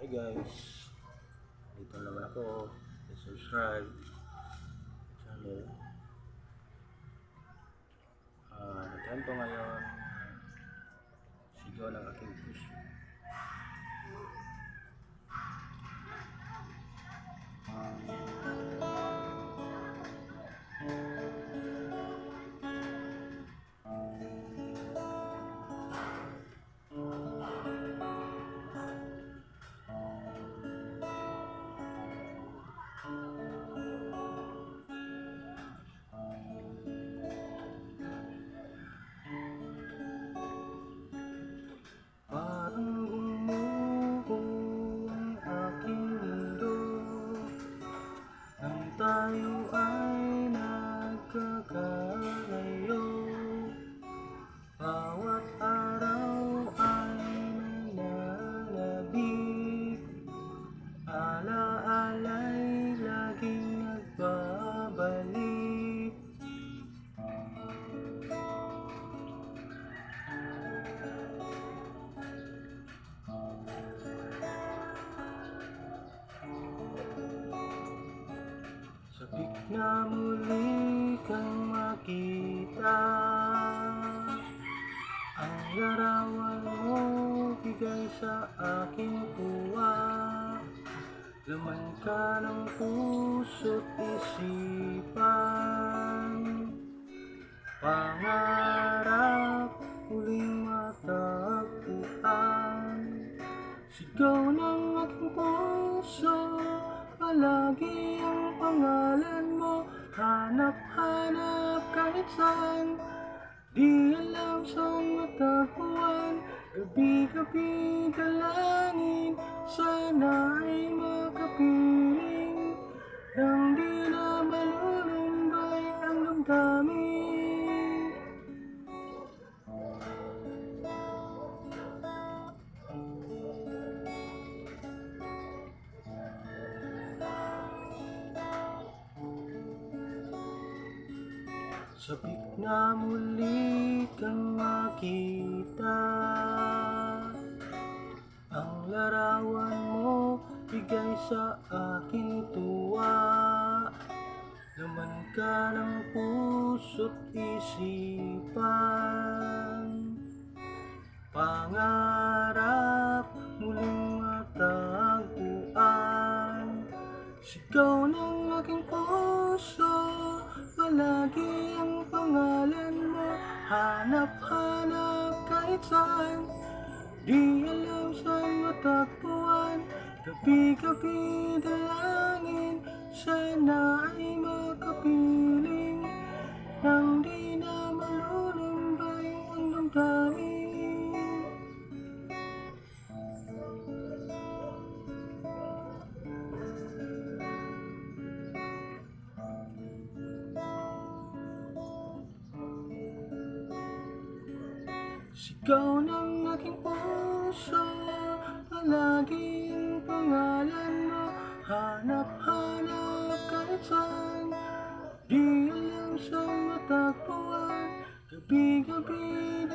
Hi guys, dito naman ako. Subscribe channel. Nagkaroon ko ngayon sigaw ng aking puso. Parang gumuho ang aking mundo nang tayo ay nagkakalayo. Bawat araw ay nananabik, alaala'y laging nagbabalik. Sabik na muli kang makita, ang larawan mo bigay sa aking tuwa. Laman ka ng puso't isipan, pangarap muling matagpuan. Sigaw ng aking puso, palagi ang pangalan mo. Hanap-hanap kahit saan, di alam saan matagpuan. Gabi-gabi dalangin, sana ay makapiling, nang di na malulumbay ang damdamin. Sabik na muli kang makita, ang larawan mo bigay sa aking tuwa. Laman ka ng puso't isipan, pangarap muling matagpuan. Sigaw ng aking puso, palagi ang pangalan mo. Hanap-hanap kahit saan, di alam saan matagpuan. Gabi-gabi dalangin, sana ay makapiling, nang di na malulumbay ang damdamin. Sigaw ng aking puso, palagi ang pangalan mo. Hanap-hanap kahit saan, di alam saan matagpuan. Gabi-gabi